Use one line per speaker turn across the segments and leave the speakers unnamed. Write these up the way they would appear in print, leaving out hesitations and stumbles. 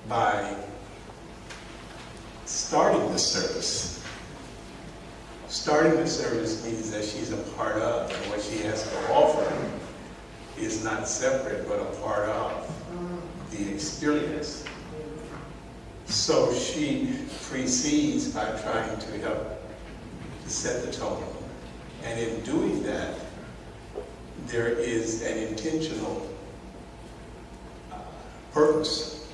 by starting the service. Starting the service means that she's a part of, and what she has to offer is not separate, but a part of the experience. So she precedes by trying to help set the tone. And in doing that, there is an intentional purpose.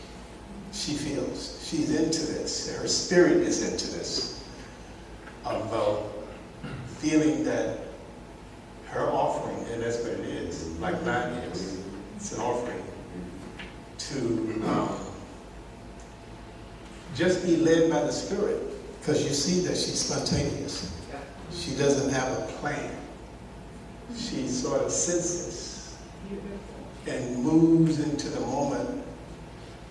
She feels she's into this. Her spirit is into this. Of feeling that her offering, and that's what it is, like mine is, it's an offering, to just be led by the Spirit, because you see that she's spontaneous. She doesn't have a plan. She sort of senses and moves into the moment,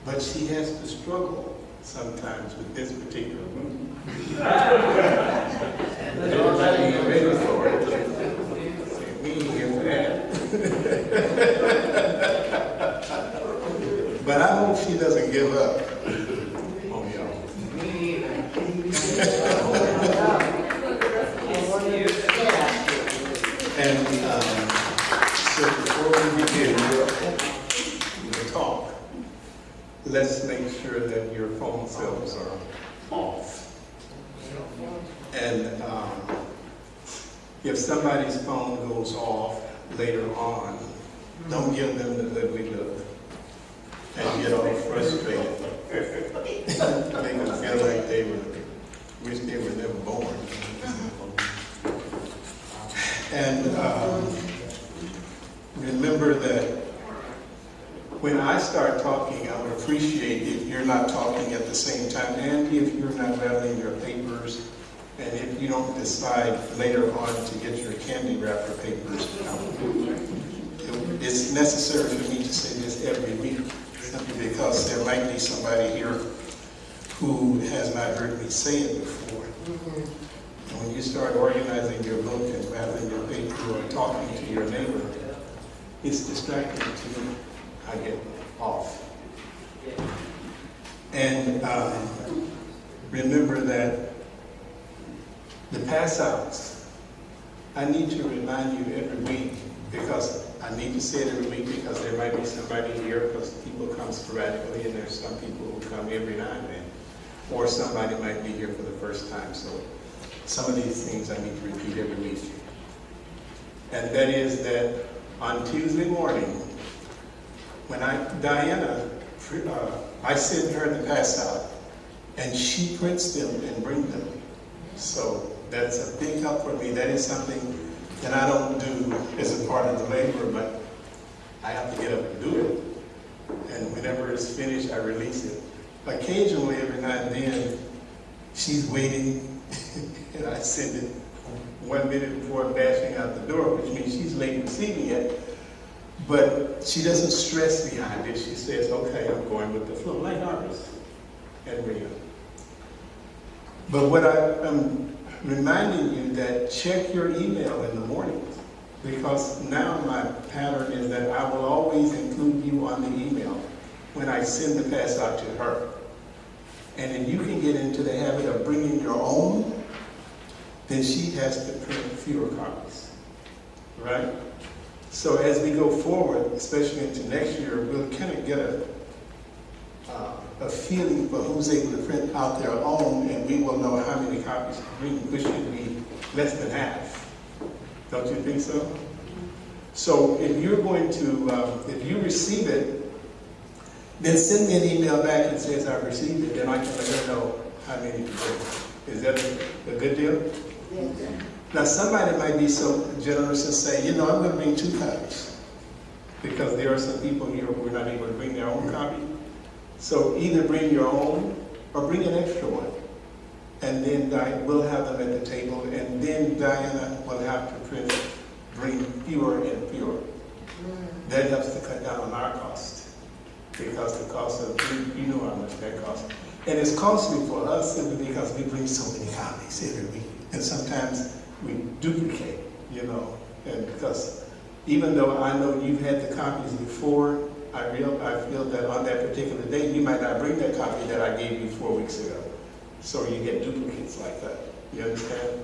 but she has to struggle sometimes with this particular move. Ready for it. We ain't here for that. But I hope she doesn't give up on y'all. And so before we begin the talk, let's make sure that your phone cells are off. And if somebody's phone goes off later on, don't give them the ugly look and get all frustrated. Make them feel like wish they were never born. And remember that when I start talking, I would appreciate if you're not talking at the same time, and if you're not rattling your papers, and if you don't decide later on to get your candy wrapper papers out. It's necessary for me to say this every week, simply because there might be somebody here who has not heard me say it before. And when you start organizing your book and rattling your paper or talking to your neighbor, it's distracting to me. I get off. And remember that the pass-outs, I need to remind you every week, because I need to say it every week because there might be somebody here, because people come sporadically and there's some people who come every now and then. Or somebody might be here for the first time. So some of these things I need to repeat every week. And that is that on Tuesday morning, when Diana, I send her the pass out, and she prints them and brings them. So that's a big help for me. That is something that I don't do as a part of the labor, but I have to get up and do it. And whenever it's finished, I release it. Occasionally, every now and then, she's waiting, and I send it 1 minute before dashing out the door, which means she's late receiving it. But she doesn't stress behind it. She says, okay, I'm going with the flow, like ours and Rio. But what I'm reminding you that check your email in the morning, because now my pattern is that I will always include you on the email when I send the pass out to her. And if you can get into the habit of bringing your own, then she has to print fewer copies, right? So as we go forward, especially into next year, we'll kind of get a feeling for who's able to print out their own, and we will know how many copies to bring, which should be less than half. Don't you think so? So if you're going to, if you receive it, then send me an email back and says I've received it, then I can let her know how many to bring. Is that a good deal? Yes. Now somebody might be so generous and say, you know, I'm going to bring 2 copies, because there are some people here who are not able to bring their own copy. So either bring your own or bring an extra one. And then we'll have them at the table, and then Diana will have to bring fewer and fewer. That helps to cut down on our cost, because the cost of, you know how much that costs. And it's costly for us simply because we bring so many copies every week. And sometimes we duplicate, you know, and because even though I know you've had the copies before, I feel that on that particular day, you might not bring that copy that I gave you 4 weeks ago. So you get duplicates like that. You understand?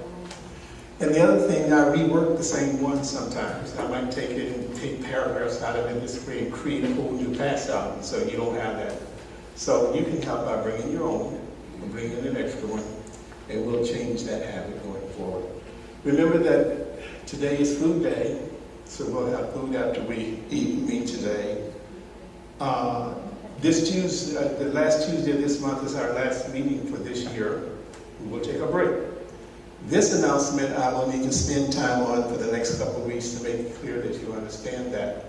And the other thing, I rework the same one sometimes. I might take it and take paragraphs out of it this way and create a whole new pass out, so you don't have that. So you can help by bringing your own, and bring in an extra one, and we'll change that habit going forward. Remember that today is food day, so we'll have food after we meet today. This Tuesday, the last Tuesday of this month is our last meeting for this year. We will take a break. This announcement I will need to spend time on for the next couple of weeks to make it clear that you understand that.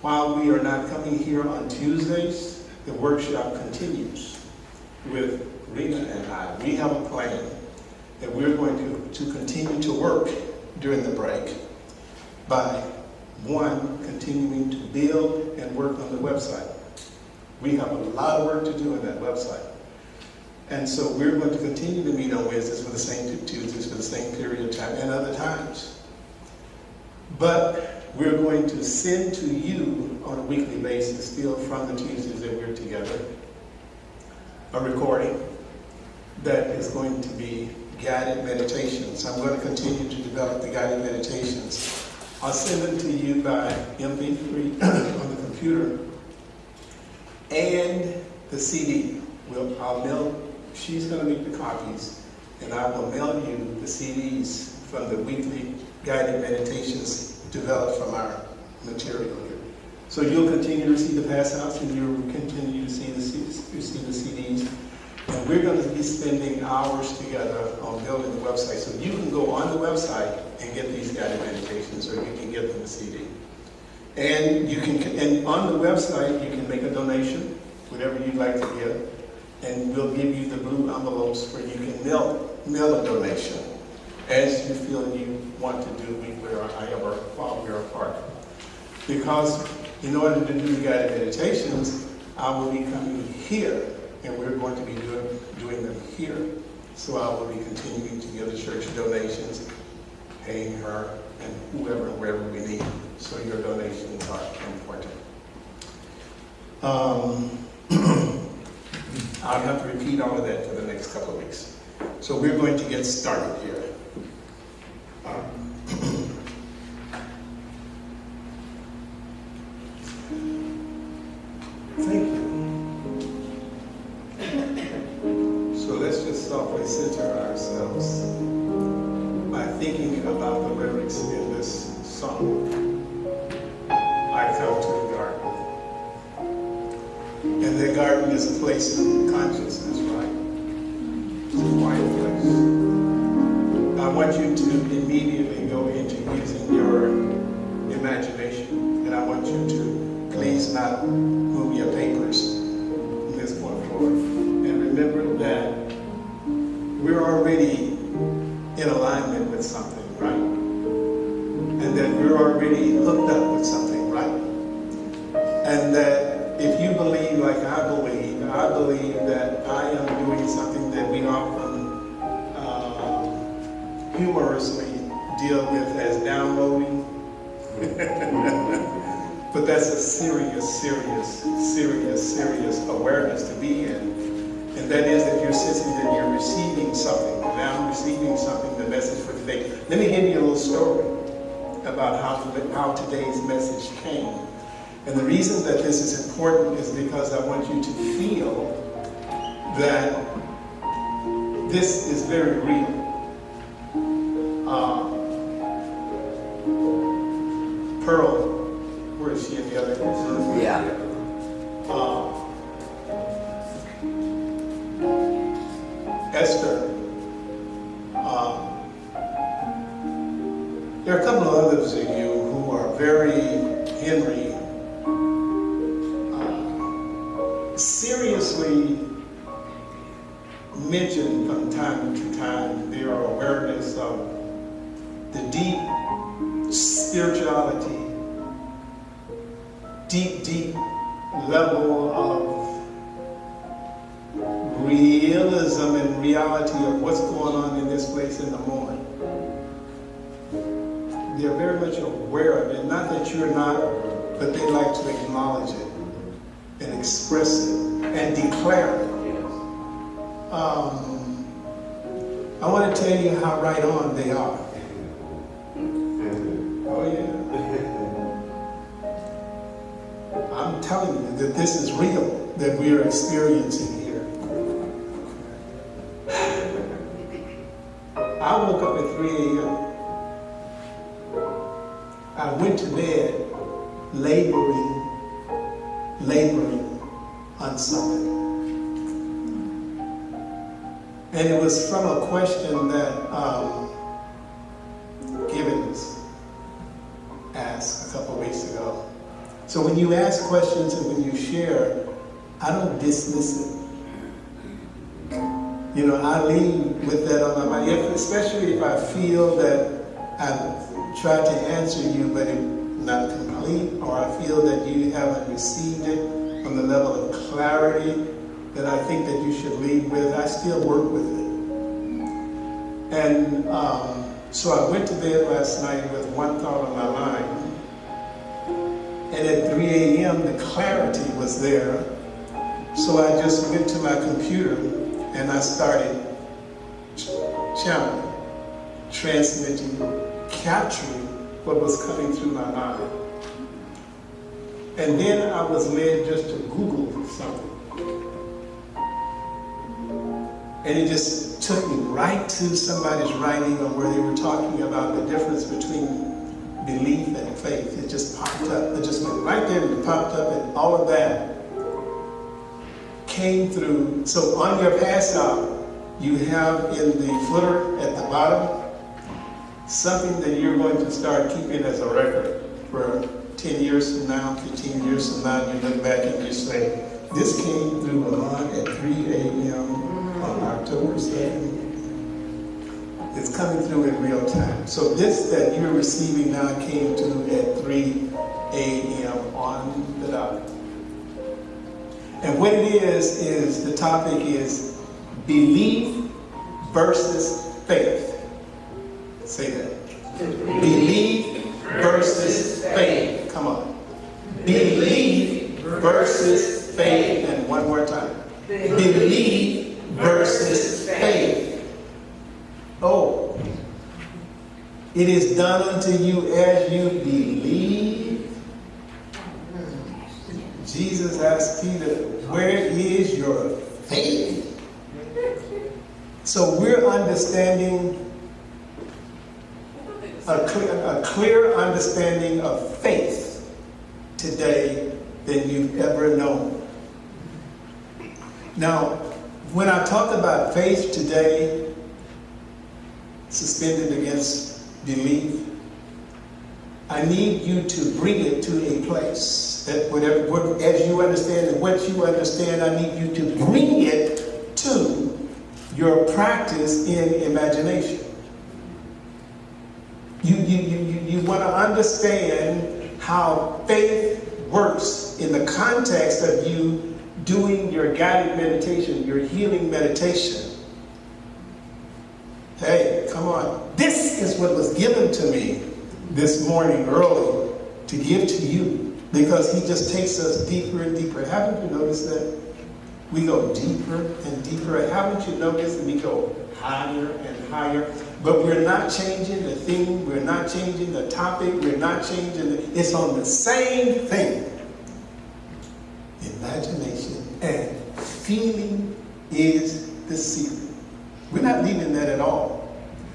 While we are not coming here on Tuesdays, the workshop continues with Rena and I. We have a plan that we're going to continue to work during the break by, one, continuing to build and work on the website. We have a lot of work to do on that website. And so we're going to continue to meet on Wednesdays for the same Tuesdays for the same period of time and other times. But we're going to send to you on a weekly basis, still from the Tuesdays that we're together, a recording that is going to be guided meditations. I'm going to continue to develop the guided meditations. I'll send them to you by MP3 on the computer and the CD. I'll mail. She's going to make the copies, and I will mail you the CDs from the weekly guided meditations developed from our material here. So you'll continue to see the pass-outs, and you'll continue to see the CDs. And we're going to be spending hours together on building the website. So you can go on the website and get these guided meditations, or you can get them a CD. And you can, and on the website, you can make a donation, whatever you'd like to give. And we'll give you the blue envelopes where you can mail a donation as you feel you want to do however while we're apart. Because in order to do the guided meditations, I will be coming here, and we're going to be doing them here. So I will be continuing to give the church donations, paying her, and whoever and wherever we need. So your donations are important. I'll have to repeat all of that for the next couple of weeks. So we're going to get started here. Thank you. So let's just softly center ourselves by thinking about the lyrics in this song. I come to the garden. And the garden is a place of consciousness, right? It's a quiet place. I want you to immediately go into using your imagination. And I want you to please not move your papers from this point forward. And remember that we're already in alignment with something, right? And that we're already hooked up with something, right? And that if you believe like I believe that I am doing something that we often humorously deal with as downloading. But that's a serious awareness to be in. And that is that you're sensing that you're receiving something. Now I'm receiving something, the message for today. Let me give you a little story about how today's message came. And the reason that this is important is because I want you to feel that this is very real. Pearl, where is she in the other room?
Yeah.
Esther. There are a couple of others of you who are very Henry. Seriously mentioned from time to time their awareness of the deep spirituality, deep level of realism and reality of what's going on in this place in the moment. They're very much aware of it. Not that you're not, but they like to acknowledge it. and express it and declare it. I want to tell you how right on they are. Oh yeah. I'm telling you that this is real, that we are experiencing here. I woke up at 3 a.m. I went to bed laboring on something. And it was from a question that Gibbons asked a couple of weeks ago. So when you ask questions and when you share, I don't dismiss it. You know, I leave with that on my mind, especially if I feel that I've tried to answer you, but it's not complete, or I feel that you haven't received it on the level of clarity that I think that you should leave with. I still work with it. And so I went to bed last night with one thought on my mind. And at 3 a.m. the clarity was there. So I just went to my computer and I started channeling, transmitting, capturing what was coming through my mind. And then I was led just to Google something. And it just took me right to somebody's writing on where they were talking about the difference between belief and faith. It just popped up. It just went right there and it popped up, and all of that came through. So on your pass out, you have in the footer at the bottom something that you're going to start keeping as a record for 10 years from now, 15 years from now. You look back and you say, this came through Milan at 3 a.m. on October 2nd. It's coming through in real time. So this that you're receiving now came through at 3 a.m. on the dot. And what it is the topic is belief versus faith. Say that. Belief versus faith. Come on. Belief versus faith. And one more time. Belief versus faith. Oh, it is done unto you as you believe. Jesus asked Peter, where is your faith? So we're understanding a clear understanding of faith today than you've ever known. Now, when I talk about faith today, suspended against belief, I need you to bring it to a place that whatever, as you understand and what you understand, I need you to bring it to your practice in imagination. You want to understand how faith works in the context of you doing your guided meditation, your healing meditation. Hey, come on. This is what was given to me this morning early to give to you, because he just takes us deeper and deeper. Haven't you noticed that? We go deeper and deeper. Haven't you noticed that we go higher and higher? But we're not changing the theme. We're not changing the topic. We're not changing it's on the same thing. Imagination and feeling is the secret. We're not leaving that at all.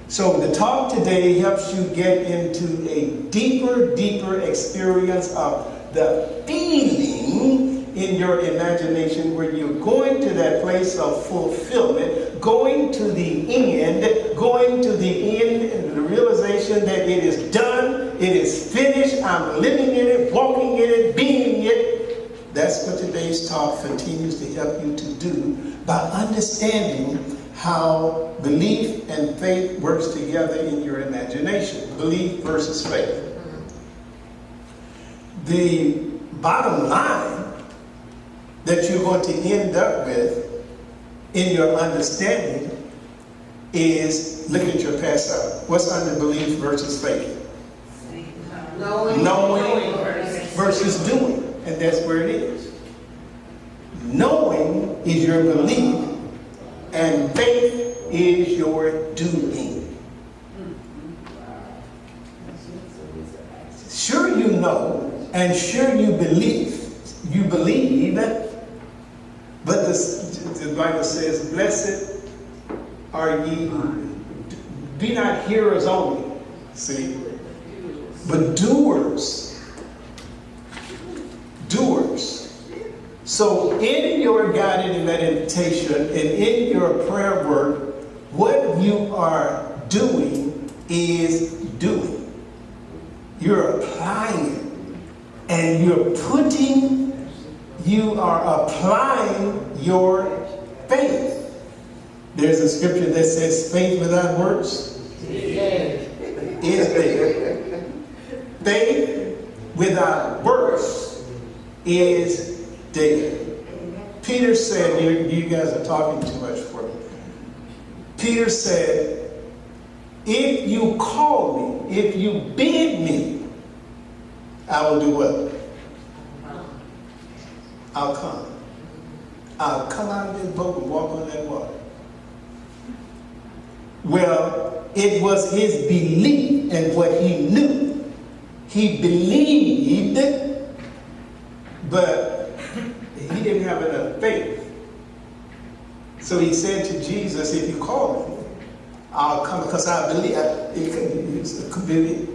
So the talk today helps you get into a deeper experience of the feeling in your imagination, where you're going to that place of fulfillment, going to the end and the realization that it is done, it is finished, I'm living in it, walking in it, being it. That's what today's talk continues to help you to do, by understanding how belief and faith works together in your imagination. Belief versus faith. The bottom line that you're going to end up with in your understanding is, look at your pass out. What's under belief versus faith? Knowing versus doing. And that's where it is. Knowing is your belief, and faith is your doing. Sure you know, and sure you believe, but the Bible says, blessed are ye, be not hearers only, see, but doers. Doers. So in your guided meditation and in your prayer work, what you are doing is doing. You're applying it. And you are applying your faith. There's a scripture that says faith without works is dead. Faith without works is dead. Peter said, you guys are talking too much for me. Peter said, if you call me, if you bid me, I will do what? I'll come. I'll come out of this boat and walk on that water. Well, it was his belief and what he knew. He believed, but he didn't have enough faith. So he said to Jesus, if you call me, I'll come, because I believe. It could be.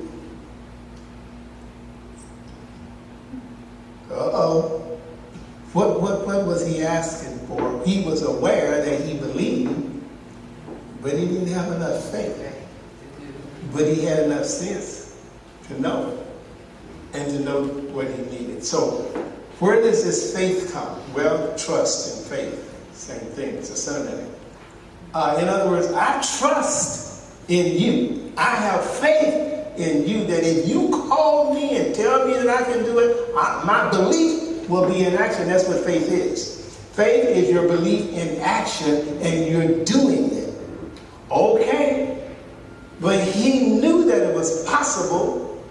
What was he asking for? He was aware that he believed, but he didn't have enough faith. But he had enough sense to know, and to know what he needed. So, where does this faith come? Well, trust and faith, same thing. It's a synonym. In other words, I trust in you. I have faith in you that if you call me and tell me that I can do it, my belief will be in action. That's what faith is. Faith is your belief in action, and you're doing it. Okay. But he knew that it was possible,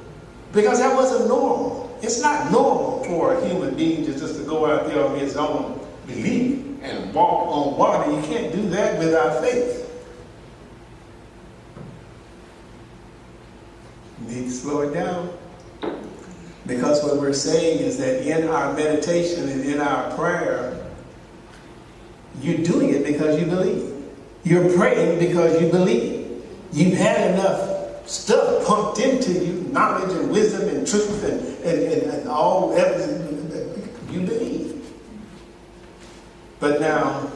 because that wasn't normal. It's not normal for a human being just to go out there on his own belief and walk on water. You can't do that without faith. You need to slow it down. Because what we're saying is that in our meditation and in our prayer, you're doing it because you believe. You're praying because you believe. You've had enough stuff pumped into you, knowledge and wisdom and truth and all everything that you believe. But now,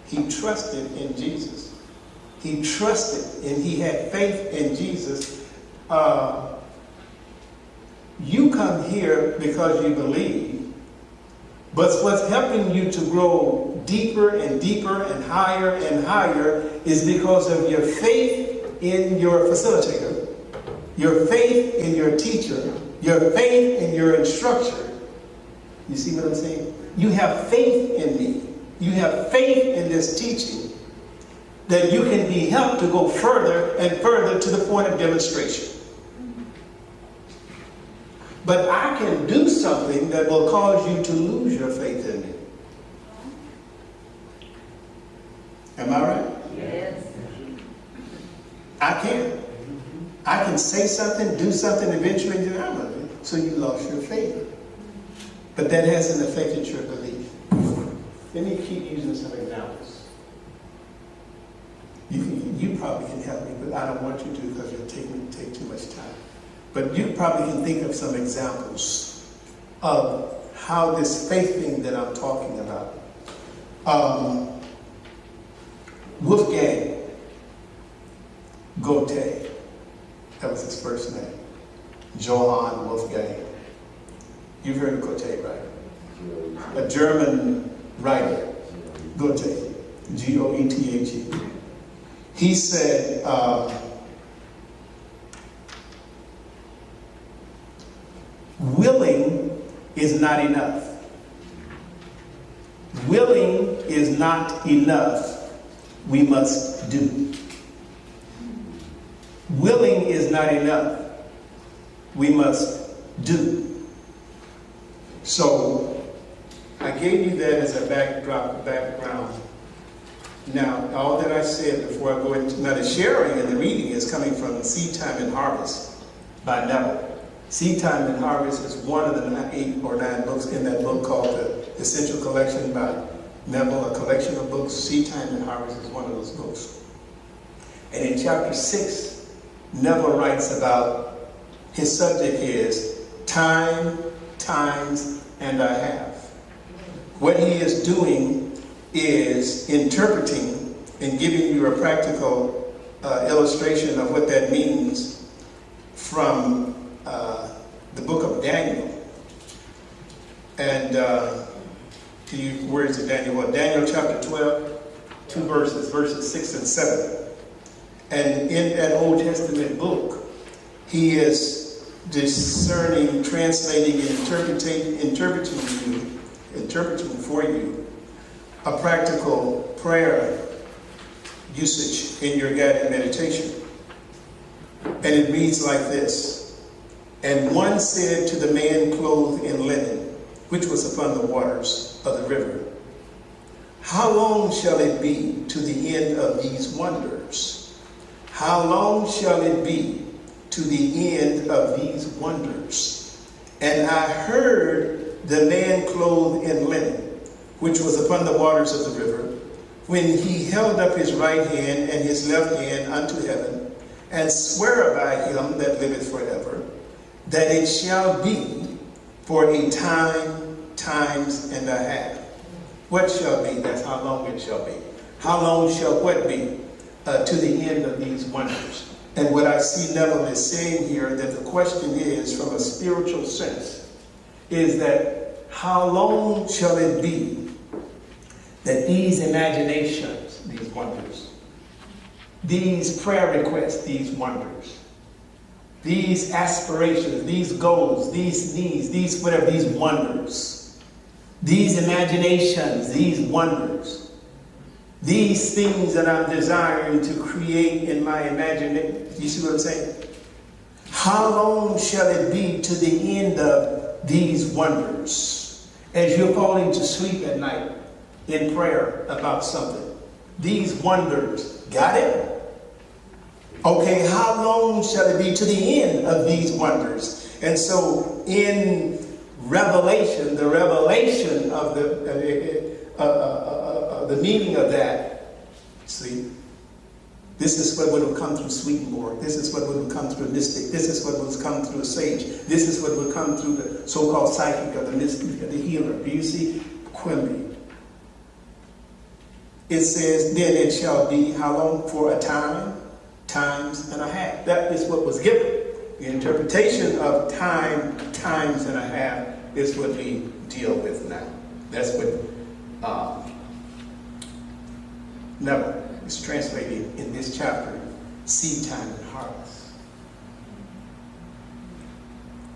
he trusted in Jesus. He trusted and he had faith in Jesus. You come here because you believe, but what's helping you to grow deeper and deeper and higher is because of your faith in your facilitator, your faith in your teacher, your faith in your instructor. You see what I'm saying? You have faith in me. You have faith in this teaching, that you can be helped to go further and further to the point of demonstration. But I can do something that will cause you to lose your faith in me. Am I right?
Yes.
I can say something, do something, eventually so you lost your faith. But that hasn't affected your belief. Let me keep using some examples. You probably can help me, but I don't want you to, because it'll take too much time. But you probably can think of some examples of how this faith thing that I'm talking about. Wolfgang Goethe, that was his first name. Johann Wolfgang. You've heard of Goethe, right? A German writer, Goethe, Goethe. He said, willing is not enough. Willing is not enough. We must do. Willing is not enough. We must do. So I gave you that as a background. Now, all that I said before I go into, now the sharing and the reading is coming from Seed Time and Harvest by Neville. Seed Time and Harvest is one of the 8 or 9 books in that book called The Essential Collection by Neville, a collection of books. Seed Time and Harvest is one of those books. And in chapter 6, Neville writes about, his subject is time, times, and a half. What he is doing is interpreting and giving you a practical illustration of what that means from the book of Daniel. And where is it, Daniel? Well, Daniel chapter 12, 2 verses 6 and 7. And in that Old Testament book, he is discerning, translating, and interpreting for you a practical prayer usage in your guided meditation. And it reads like this. And one said to the man clothed in linen, which was upon the waters of the river, how long shall it be to the end of these wonders? How long shall it be to the end of these wonders? And I heard the man clothed in linen, which was upon the waters of the river, when he held up his right hand and his left hand unto heaven, and swear by him that liveth forever, that it shall be for a time, times, and a half. What shall be? That's how long it shall be. How long shall what be? To the end of these wonders. And what I see Neville is saying here, that the question is, from a spiritual sense, is that how long shall it be that these imaginations, these wonders, these prayer requests, these wonders, these aspirations, these goals, these needs, these whatever, these wonders, these imaginations, these wonders, these things that I'm desiring to create in my imagination, you see what I'm saying? How long shall it be to the end of these wonders? As you're falling to sleep at night in prayer about something. These wonders, got it? Okay, how long shall it be to the end of these wonders? And so in Revelation, the revelation of the meaning of that, see, this is what would have come through Swedenborg. This is what would have come through a mystic. This is what would have come through a sage. This is what would come through the so-called psychic or the mystic or the healer. Do you see? Quimby. It says, then it shall be how long? For a time, times, and a half. That is what was given. The interpretation of time, times, and a half is what we deal with now. That's what Neville is translating in this chapter, Seed Time and Harvest.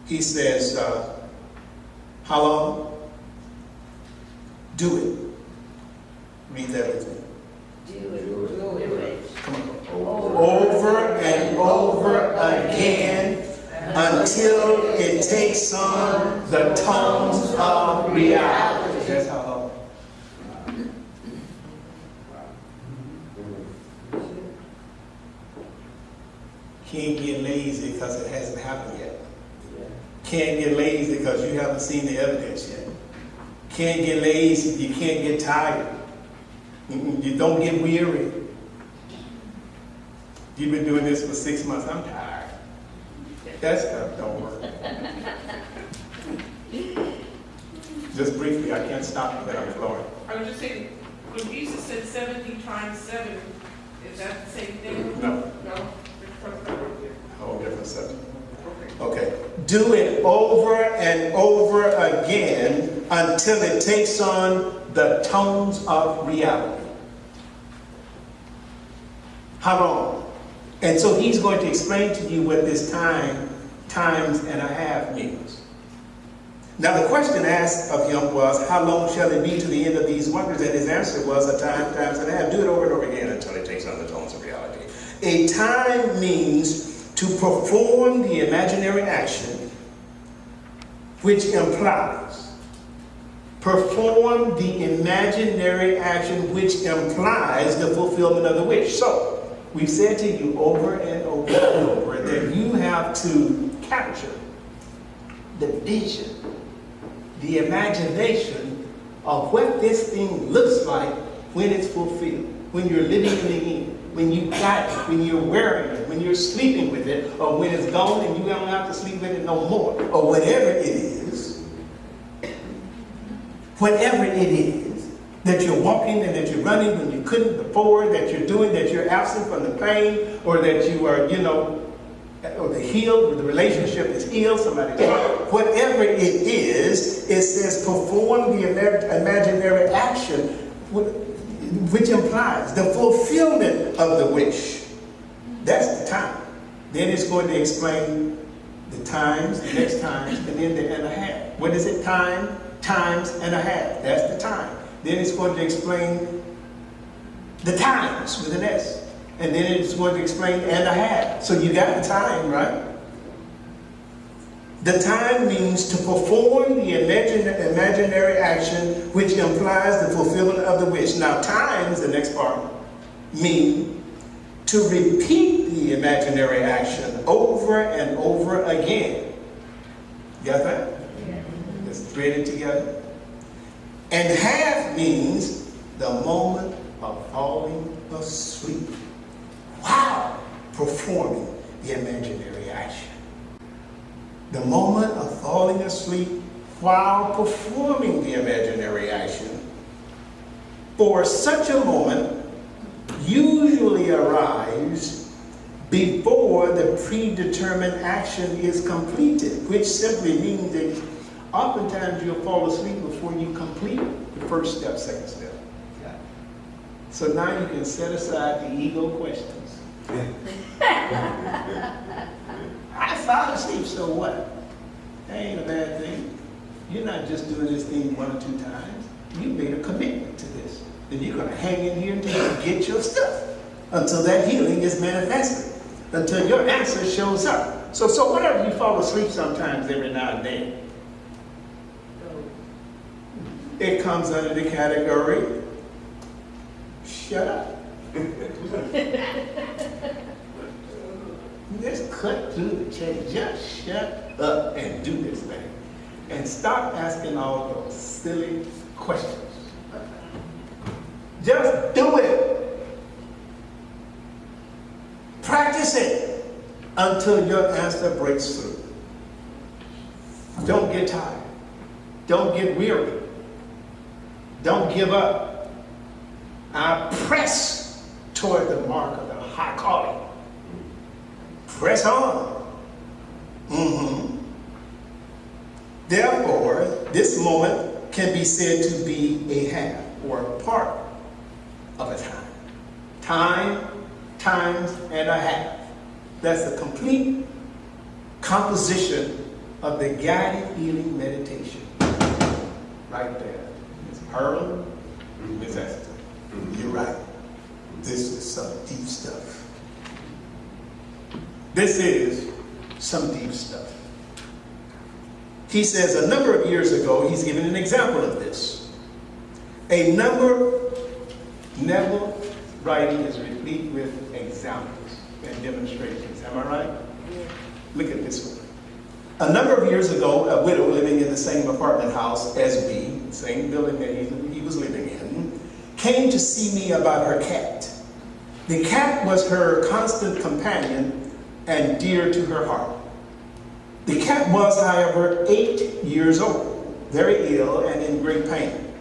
He says, how long? Do it. Read that with me.
Do it.
Come on. Over and over again until it takes on the tones of reality. That's how long. Can't get lazy because it hasn't happened yet. Can't get lazy because you haven't seen the evidence yet. Can't get lazy, you can't get tired. You don't get weary. You've been doing this for 6 months. I'm tired. That stuff don't work. Just briefly, I can't stop you, but I'm flowing.
I was just saying, when Jesus said 70 times 7, is that the same thing?
No.
No?
Whole different subject. Okay. Do it over and over again until it takes on the tones of reality. How long? And so he's going to explain to you what this time, times, and a half means. Now the question asked of him was, how long shall it be to the end of these wonders? And his answer was, a time, times, and a half. Do it over and over again until it takes on the tones of reality. A time means to perform the imaginary action, which implies perform the imaginary action which implies the fulfillment of the wish. So, we've said to you over and over and over that you have to capture the vision, the imagination of what this thing looks like when it's fulfilled, when you're living in the end, when you got it, when you're wearing it, when you're sleeping with it, or when it's gone and you don't have to sleep with it no more, or whatever it is. Whatever it is that you're walking and that you're running when you couldn't before, that you're doing, that you're absent from the pain, or that you are, or the healed, or the relationship is healed, whatever it is, it says perform the imaginary action, which implies the fulfillment of the wish. That's the time. Then it's going to explain the times, the next times, and then the and a half. What is it? Time, times, and a half. That's the time. Then it's going to explain the times with an S. And then it's going to explain and a half. So you got the time, right? The time means to perform the imaginary action which implies the fulfillment of the wish. Now, times, the next part, mean to repeat the imaginary action over and over again. Got that? Let's thread it together. And half means the moment of falling asleep while performing the imaginary action. The moment of falling asleep while performing the imaginary action. For such a moment usually arrives before the predetermined action is completed, which simply means that oftentimes you'll fall asleep before you complete the first step, second step. So now you can set aside the ego questions. I fell asleep, so what? That ain't a bad thing. You're not just doing this thing 1 or 2 times. You made a commitment to this. And you're going to hang in here until you get your stuff. Until that healing is manifested. Until your answer shows up. So whenever you fall asleep sometimes every now and then, it comes under the category, shut up. Let's cut through the chase. Just shut up and do this thing. And stop asking all those silly questions. Just do it. Practice it until your answer breaks through. Don't get tired. Don't get weary. Don't give up. I press toward the mark of the high calling. Press on. Therefore, this moment can be said to be a half or a part of a time. Time, times, and a half. That's the complete composition of the guided healing meditation. Right there. Ms. Pearl, Ms. Esther. You're right. This is some deep stuff. This is some deep stuff. He says a number of years ago, he's given an example of this. Neville writing is replete with examples and demonstrations. Am I right? Yeah. Look at this one. A number of years ago, a widow living in the same apartment house as me, same building that he was living in, came to see me about her cat. The cat was her constant companion and dear to her heart. The cat was, however, 8 years old, very ill and in great pain.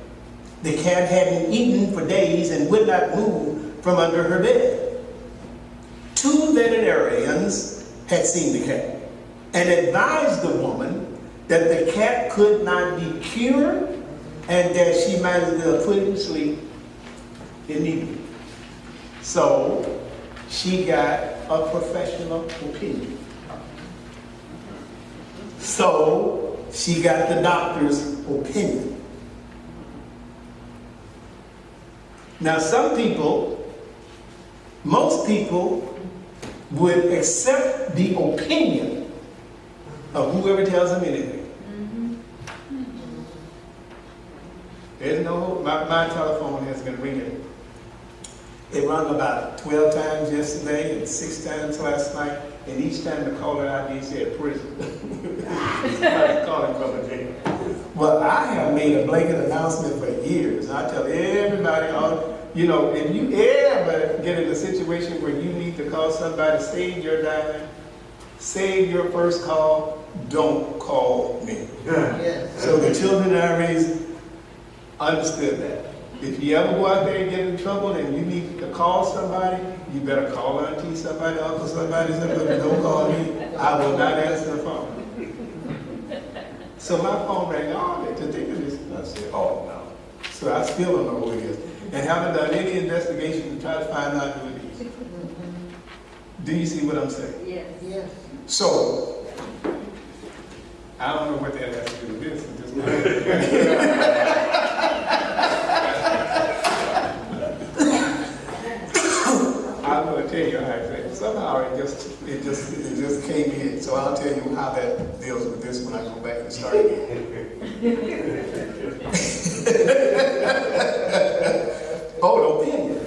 The cat hadn't eaten for days and would not move from under her bed. 2 veterinarians had seen the cat and advised the woman that the cat could not be cured and that she might as well put it to sleep immediately. So she got a professional opinion. So she got the doctor's opinion. Now some people, most people would accept the opinion of whoever tells them anything. There's no, my telephone has been ringing. It rang about 12 times yesterday and 6 times last night, and each time the caller ID said prison. Somebody's calling from a jail. Well, I have made a blanket announcement for years. I tell everybody, if you ever get in a situation where you need to call somebody, save your dialing, save your first call, don't call me.
Yes.
So the children I raised understood that. If you ever go out there and get in trouble and you need to call somebody, you better call auntie somebody, uncle somebody, don't call me. I will not answer the phone. So my phone rang all day to think of this. And I said, oh no. So I still don't know who it is. And haven't done any investigation to try to find out who it is. Do you see what I'm saying?
Yes. Yes.
So, I don't know what that has to do with this. I'm going to tell you how it somehow it just came in. So I'll tell you how that deals with this when I go back and start again. Oh, opinion.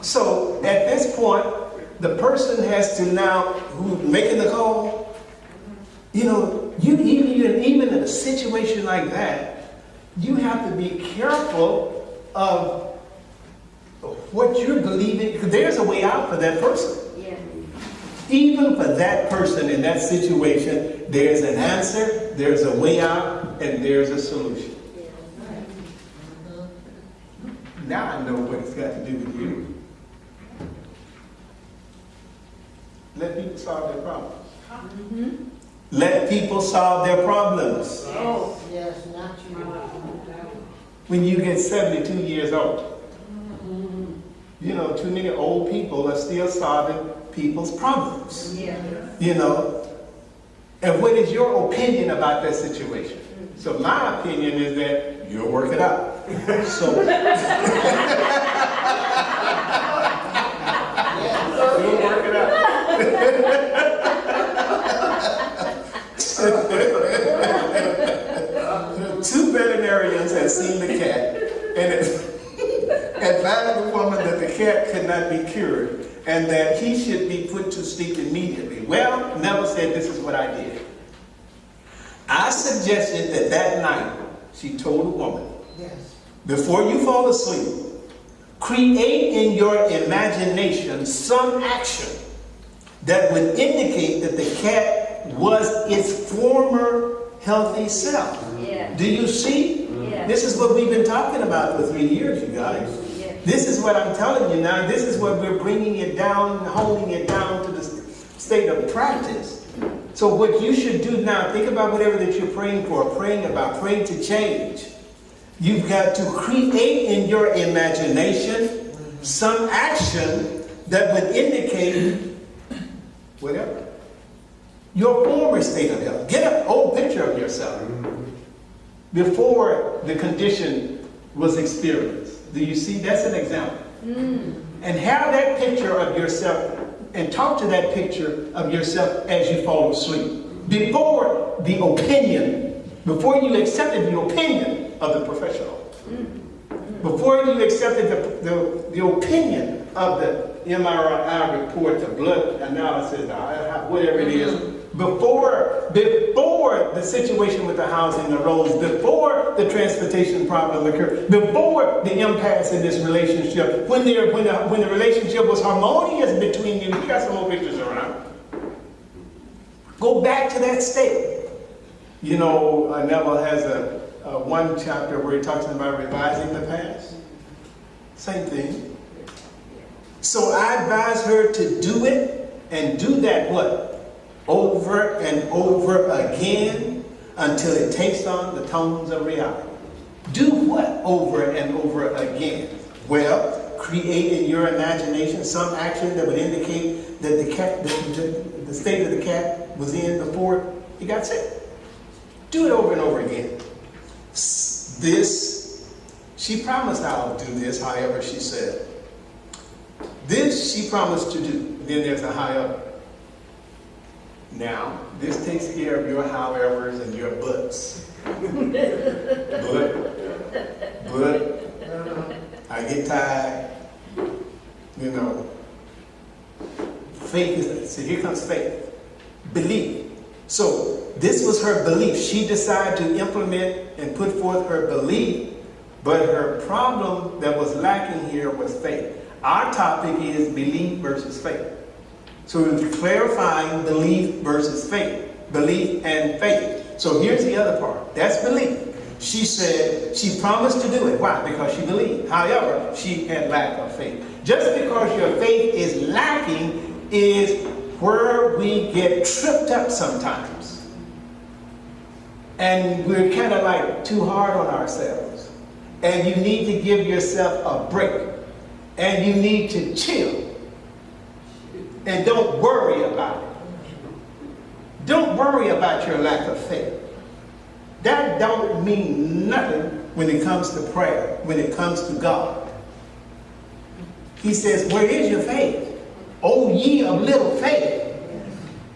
So at this point, the person has to now, who's making the call, you even in a situation like that, you have to be careful of what you're believing, because there's a way out for that person.
Yeah.
Even for that person in that situation, there's an answer, there's a way out, and there's a solution.
Yeah.
Now I know what it's got to do with you. Let people solve their problems.
Mm-hmm.
Let people solve their problems.
Oh, yes, not you.
When you get 72 years old, too many old people are still solving people's problems.
Yeah.
And what is your opinion about that situation? So my opinion is that you'll work it out. So you'll work it out. Two veterinarians had seen the cat and advised the woman that the cat could not be cured and that he should be put to sleep immediately. Well, Neville said, this is what I did. I suggested that night, she told the woman,
Yes.
before you fall asleep, create in your imagination some action that would indicate that the cat was its former healthy self.
Yeah.
Do you see?
Yeah.
This is what we've been talking about for 3 years, you guys.
Yeah.
This is what I'm telling you now. This is what we're bringing it down, holding it down to the state of practice. So what you should do now, think about whatever that you're praying for, praying about, praying to change. You've got to create in your imagination some action that would indicate whatever. Your former state of health. Get an old picture of yourself before the condition was experienced. Do you see? That's an example. And have that picture of yourself and talk to that picture of yourself as you fall asleep. Before the opinion, before you accepted the opinion of the professional. Before you accepted the opinion of the MRI report, the blood analysis, whatever it is, before the situation with the housing arose, before the transportation problem occurred, before the impasse in this relationship, when the relationship was harmonious between you, you got some more pictures around. Go back to that state. Neville has a one chapter where he talks about revising the past. Same thing. So I advise her to do it and do that what? Over and over again until it takes on the tones of reality. Do what over and over again? Well, create in your imagination some action that would indicate that the state of the cat was in before he got sick. Do it over and over again. She promised I'll do this, however she said. This she promised to do. Then there's a however. Now, this takes care of your howevers and your buts. But get tired. You know, faith is, so here comes faith. Belief. So this was her belief. She decided to implement and put forth her belief, but her problem that was lacking here was faith. Our topic is belief versus faith. So we're clarifying belief versus faith. Belief and faith. So here's the other part. That's belief. She said she promised to do it. Why? Because she believed. However, she had lack of faith. Just because your faith is lacking is where we get tripped up sometimes. And we're kind of like too hard on ourselves. And you need to give yourself a break. And you need to chill. And don't worry about it. Don't worry about your lack of faith. That don't mean nothing when it comes to prayer, when it comes to God. He says, where is your faith? O ye of little faith.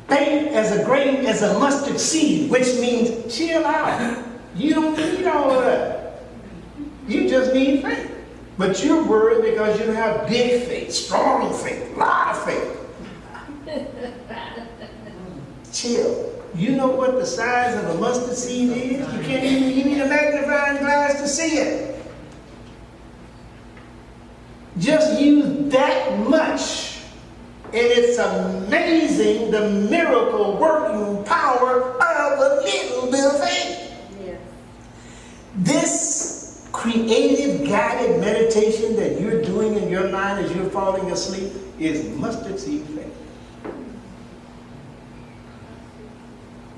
Faith as a grain, as a mustard seed, which means chill out. You don't need all of that. You just need faith. But you're worried because you have big faith, strong faith, a lot of faith. Chill. You know what the size of a mustard seed is? You can't even, you need a magnifying glass to see it. Just use that much. And it's amazing the miracle working power of a little bit of faith.
Yes.
This creative guided meditation that you're doing in your mind as you're falling asleep is mustard seed faith.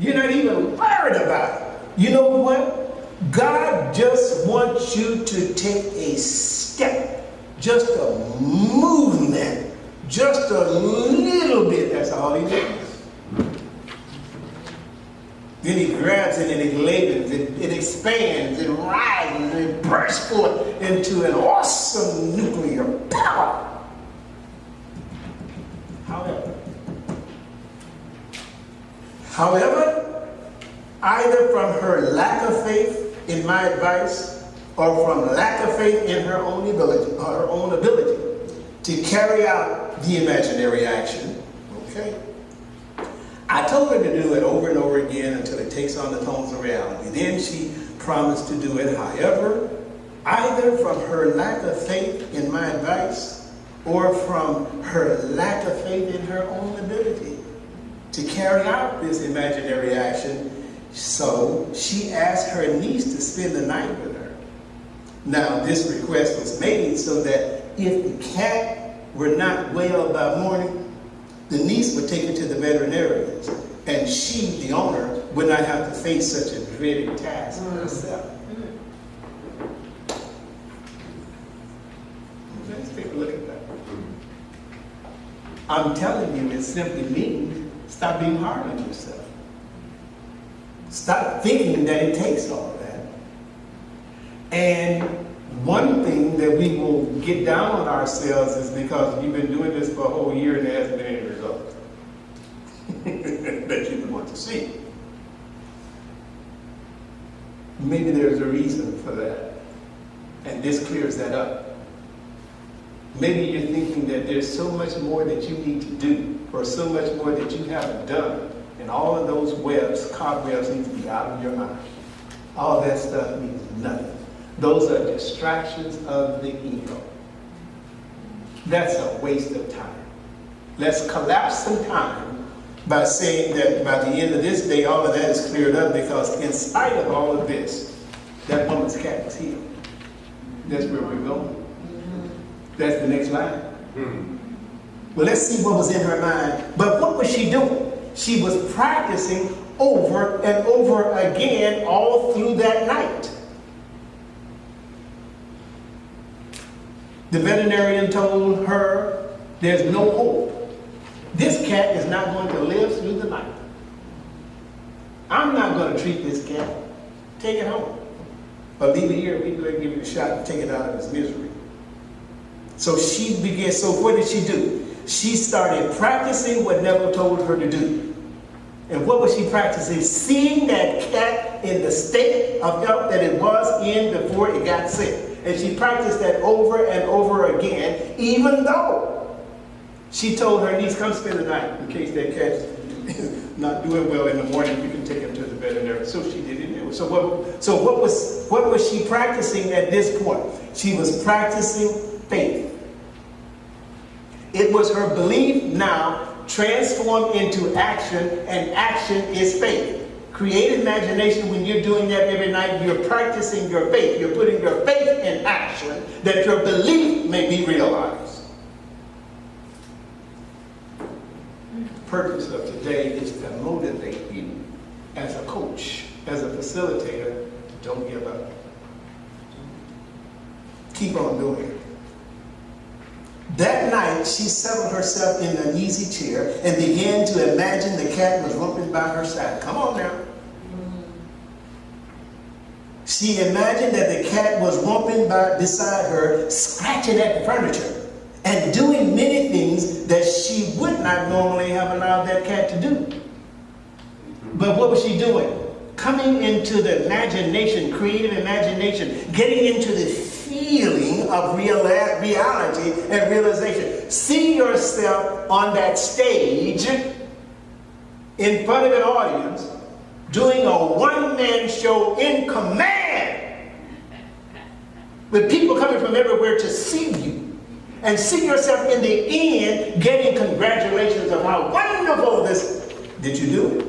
You're not even worried about it. You know what? God just wants you to take a step, just a movement, just a little bit. That's all he needs. Then he grabs it and it labels it, it expands, it rises, it bursts forth into an awesome nuclear power. However, either from her lack of faith in my advice, or from lack of faith in her own ability to carry out the imaginary action, okay? I told her to do it over and over again until it takes on the tones of reality. Then she promised to do it. However, either from her lack of faith in my advice or from her lack of faith in her own ability to carry out this imaginary action, so she asked her niece to spend the night with her. Now, this request was made so that if the cat were not well by morning, the niece would take it to the veterinarians, and she, the owner, would not have to face such a dreaded task herself. Let's take a look at that. I'm telling you, it simply means stop being hard on yourself. Stop thinking that it takes all of that. And one thing that we will get down on ourselves is because we've been doing this for a whole year and there hasn't been any results that you would want to see. Maybe there's a reason for that. And this clears that up. Maybe you're thinking that there's so much more that you need to do, or so much more that you haven't done. And all of those webs, cobwebs, need to be out of your mind. All that stuff means nothing. Those are distractions of the ego. That's a waste of time. Let's collapse some time by saying that by the end of this day, all of that is cleared up, because in spite of all of this, that woman's cat was healed. That's where we're going. That's the next line. Well, let's see what was in her mind. But what was she doing? She was practicing over and over again all through that night. The veterinarian told her there's no hope. This cat is not going to live through the night. I'm not going to treat this cat. Take it home. But leave it here. We're going to give it a shot and take it out of its misery. So she began, so what did she do? She started practicing what Neville told her to do. And what was she practicing? Seeing that cat
cat in the state of health that it was in before it got sick. And she practiced that over and over again, even though she told her niece, come spend the night in case that cat is not doing well in the morning, you can take him to the veterinary. So she did it. So what was she practicing at this point? She was practicing faith. It was her belief now transformed into action, and action is faith. Create imagination. When you're doing that every night, you're practicing your faith. You're putting your faith in action that your belief may be realized. The purpose of today is to motivate you as a coach, as a facilitator. Don't give up. Keep on doing it. That night, she settled herself in an easy chair and began to imagine the cat was romping by her side. Come on now. She imagined that the cat was romping beside her, scratching at the furniture and doing many things that she would not normally have allowed that cat to do. But what was she doing? Coming into the imagination, creative imagination, getting into the feeling of reality and realization. See yourself on that stage in front of an audience doing a one-man show in command with people coming from everywhere to see you, and see yourself in the end getting congratulations of how wonderful this. Did you do it?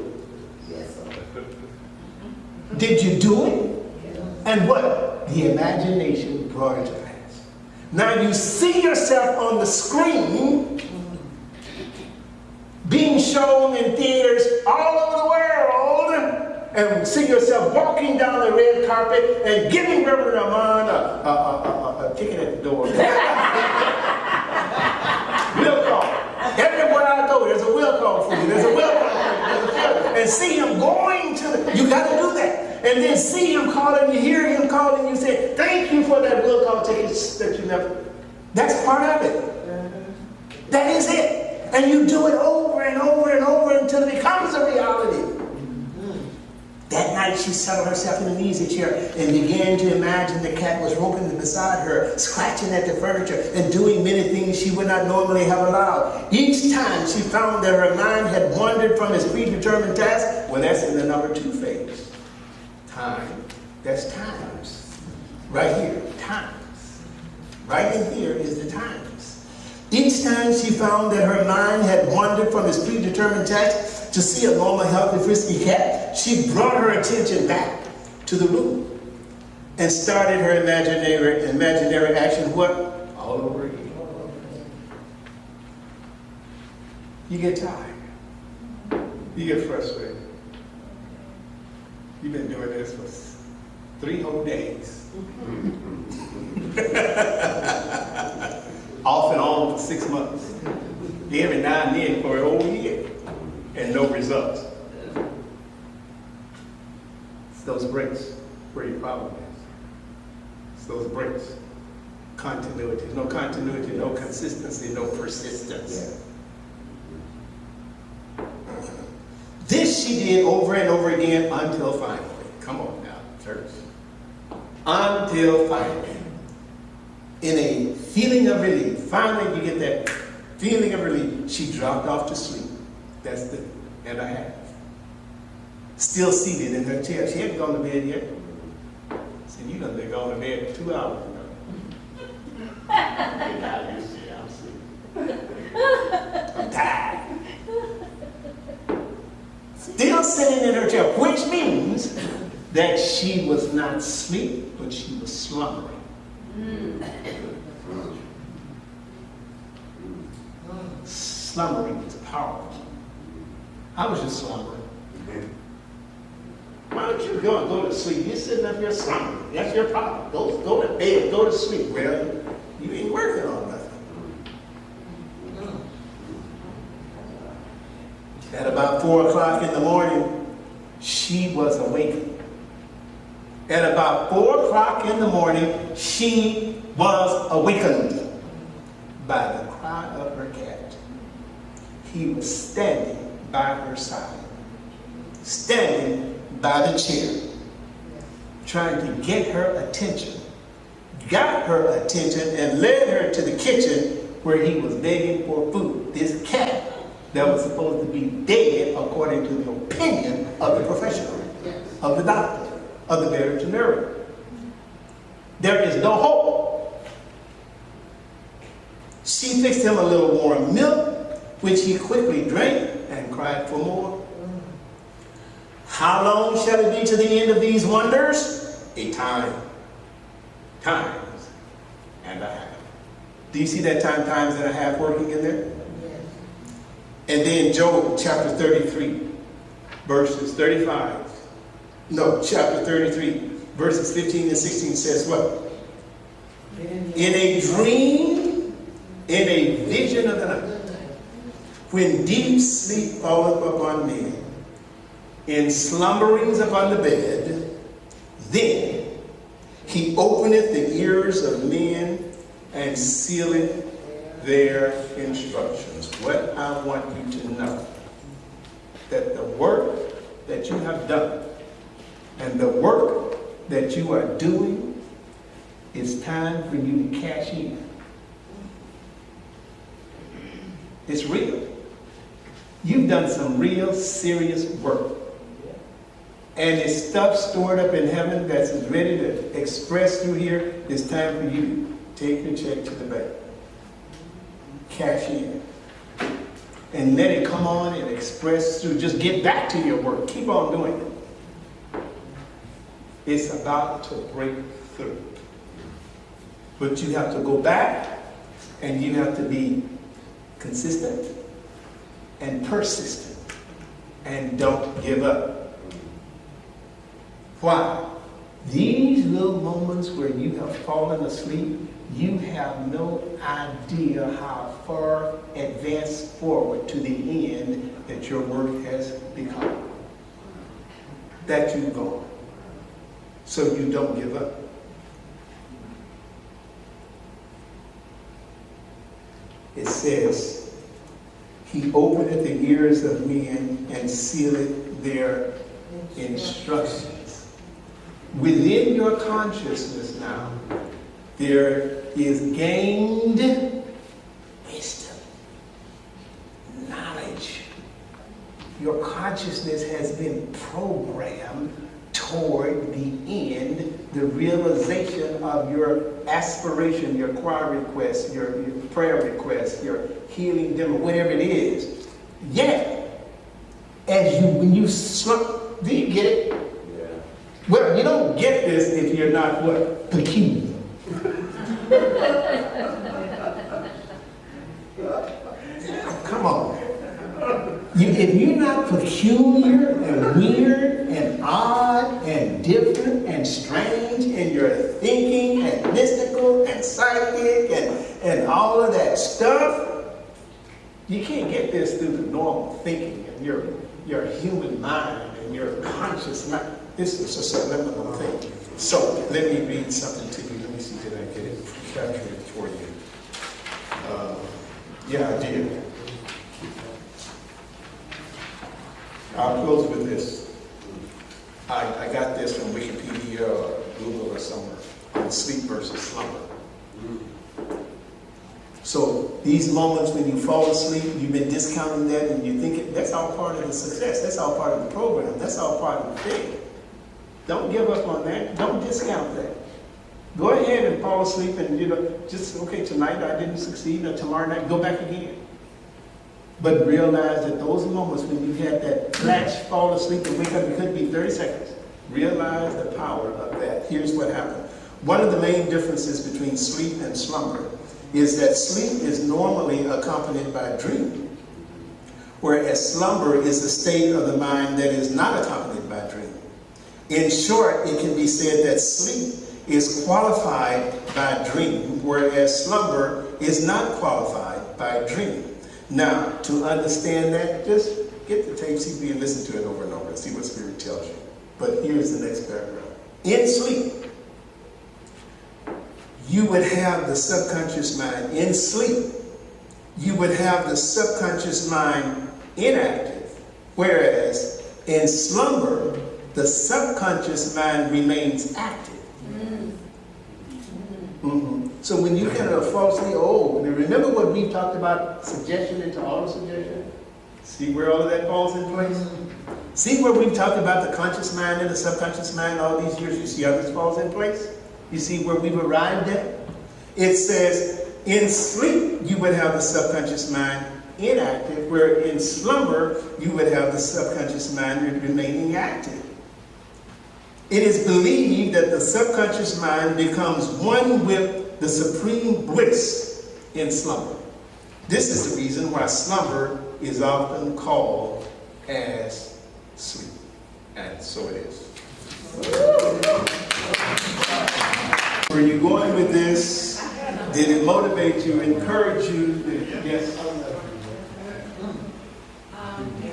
Yes, sir.
Did you do it?
Yes.
And what? The imagination brought it to pass. Now you see yourself on the screen being shown in theaters all over the world, and see yourself walking down the red carpet and giving Reverend Armand a ticket at the door. Will call. Everywhere I go, there's a will call for you. There's a will call for you. And see him going to the, you got to do that. And then see him calling, you hear him calling, you say, thank you for that will call ticket that you never. That's part of it. That is it. And you do it over and over and over until it becomes a reality. That night she settled herself in an easy chair and began to imagine the cat was romping beside her, scratching at the furniture and doing many things she would not normally have allowed. Each time she found that her mind had wandered from its predetermined task. Well, that's in the number 2 phase. Time. That's times. Right here. Times. Right in here is the times. Each time she found that her mind had wandered from its predetermined task to see a normal, healthy, frisky cat, she brought her attention back to the room and started her imaginary action, what? All over again. You get tired. You get frustrated. You've been doing this for 3 whole days. Off and on for 6 months. Every now and then for a whole year. And no results. It's those breaks where your problem is. It's those breaks. Continuity. No continuity, no consistency, no persistence. Yeah. This she did over and over again until finally. Come on now, church. Until finally. In a feeling of relief. Finally you get that feeling of relief. She dropped off to sleep. That's the and a half. Still seated in her chair. She hadn't gone to bed yet. So you done been gone to bed 2 hours ago. I'm tired. Still sitting in her chair, which means that she was not asleep, but she was slumbering. Slumbering is powerful. I was just slumbering. Why don't you go to sleep? You're sitting up here slumbering. That's your problem. Go to bed, go to sleep. Well, you ain't working on nothing. At about 4 o'clock in the morning, she was awakened. At about 4 o'clock in the morning, she was awakened by the cry of her cat. He was standing by her side, standing by the chair. trying to get her attention, got her attention and led her to the kitchen where he was begging for food. This cat that was supposed to be dead according to the opinion of the professional, of the doctor, of the veterinarian. There is no hope. She fixed him a little warm milk, which he quickly drank and cried for more. How long shall it be to the end of these wonders? A time, times, and a half. Do you see that times and a half working in there? Yes. And then Job chapter 33, verses 35. No, chapter 33, verses 15 and 16 says what? In a dream, in a vision of the night, when deep sleep falleth upon men, in slumberings upon the bed, then he openeth the ears of men and sealeth their instructions. What I want you to know, that the work that you have done and the work that you are doing, it's time for you to cash in. It's real. You've done some real serious work. And it's stuff stored up in heaven that's ready to express through here. It's time for you to take your check to the bank. Cash in. And let it come on and express through. Just get back to your work. Keep on doing it. It's about to break through. But you have to go back and you have to be consistent and persistent. And don't give up. Why? These little moments where you have fallen asleep, you have no idea how far advanced forward to the end that your work has become. That you've gone. So you don't give up. It says, he openeth the ears of men and sealeth their instructions. Within your consciousness now, there is gained wisdom, knowledge. Your consciousness has been programmed toward the end, the realization of your aspiration, your choir request, your prayer request, your healing demo, whatever it is. Yet, when you slump, do you get it? Well, you don't get this if you're not what? Peculiar. Come on. If you're not peculiar and weird and odd and different and strange in your thinking and mystical and psychic and all of that stuff, you can't get this through the normal thinking and your human mind and your conscious mind. This is a subliminal thing. So let me read something to you. Let me see, did I get it? Capture it for you. Yeah, I did. I'll close with this. I got this from Wikipedia or Google or somewhere on sleep versus slumber. So these moments when you fall asleep, you've been discounting that and you think that's all part of the success. That's all part of the program. That's all part of the thing. Don't give up on that. Don't discount that. Go ahead and fall asleep and, just, okay, tonight I didn't succeed, or tomorrow night, go back again. But realize that those moments when you had that flash, fall asleep and wake up, it could be 30 seconds. Realize the power of that. Here's what happened. One of the main differences between sleep and slumber is that sleep is normally accompanied by dream, whereas slumber is a state of the mind that is not accompanied by dream. In short, it can be said that sleep is qualified by dream, whereas slumber is not qualified by dream. Now, to understand that, just get the tape CD and listen to it over and over and see what Spirit tells you. But here's the next paragraph. In sleep, you would have the subconscious mind. In sleep, you would have the subconscious mind inactive, whereas in slumber, the subconscious mind remains active. So when you kind of falsely, remember what we talked about, suggestion into auto-suggestion? See where all of that falls in place? See where we've talked about the conscious mind and the subconscious mind all these years? You see how this falls in place? You see where we've arrived at? It says, in sleep, you would have the subconscious mind inactive, where in slumber, you would have the subconscious mind remaining active. It is believed that the subconscious mind becomes one with the supreme bliss in slumber. This is the reason why slumber is often called as sleep. And so it is. Where you going with this? Did it motivate you, encourage you? Yes?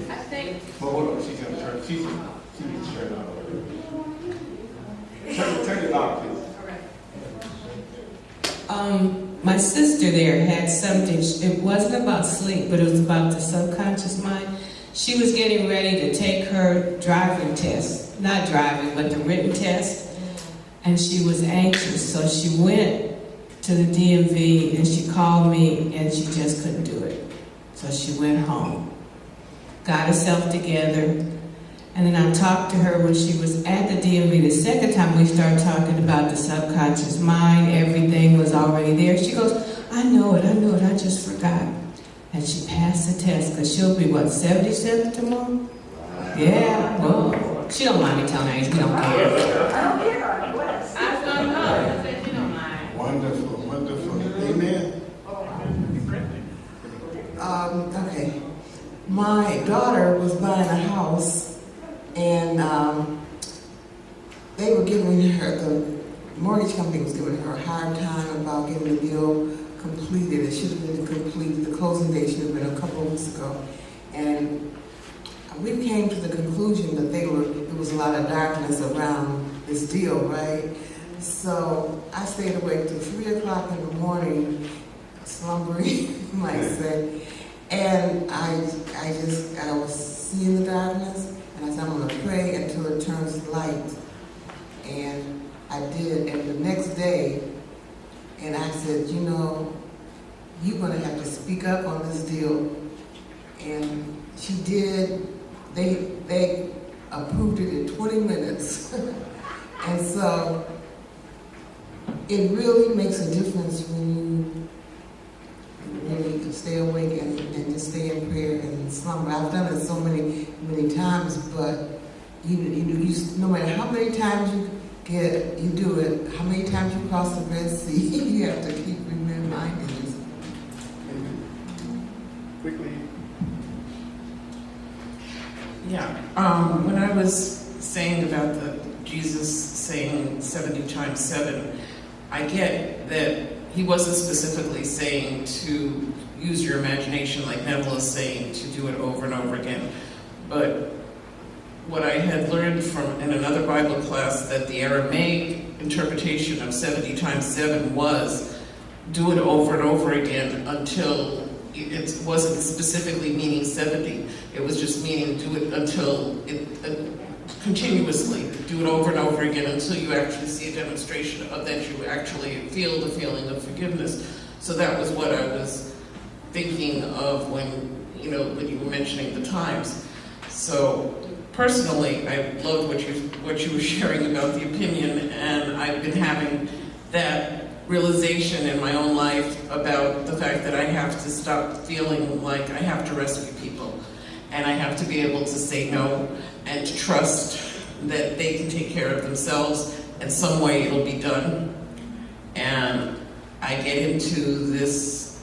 I think,
Well, hold on, she's gonna turn, she's turn on. Turn it off, please.
My sister there had something, it wasn't about sleep, but it was about the subconscious mind. She was getting ready to take her driving test, not driving, but the written test, and she was anxious, so she went to the DMV and she called me and she just couldn't do it. So she went home, got herself together, and then I talked to her when she was at the DMV. The second time we started talking about the subconscious mind, everything was already there. She goes, I know it, I just forgot. And she passed the test, because she'll be, what, 77 tomorrow? Yeah, well, she don't mind me telling her age, we don't care.
I was gonna know, I said you don't mind.
Wonderful, wonderful. Amen.
Okay. My daughter was buying a house, and they were giving her, the mortgage company was giving her a hard time about getting the deal completed. It should have been completed. The closing date should have been a couple of weeks ago. And we came to the conclusion that there was a lot of darkness around this deal, right? So I stayed awake till 3 o'clock in the morning, slumbering, you might say. And I was seeing the darkness, and I said, I'm going to pray until it turns light. And I did. And the next day, and I said, you know, you're going to have to speak up on this deal. And she did. They approved it in 20 minutes. And so it really makes a difference when you really can stay awake and just stay in prayer and slumber. I've done it so many times, but no matter how many times you do it, how many times you cross the Red Sea, you have to keep reminding yourself.
Quickly.
Yeah, when I was saying about the Jesus saying 70 times 7, I get that he wasn't specifically saying to use your imagination like Neville is saying, to do it over and over again. But what I had learned from in another Bible class, that the Aramaic interpretation of 70 times 7 was do it over and over again until it wasn't specifically meaning 70. It was just meaning do it until continuously, do it over and over again until you actually see a demonstration of that you actually feel the feeling of forgiveness. So that was what I was thinking of when you were mentioning the times. So personally, I loved what you were sharing about the opinion, and I've been having that realization in my own life about the fact that I have to stop feeling like I have to rescue people, and I have to be able to say no and to trust that they can take care of themselves, and some way it'll be done. And I get into this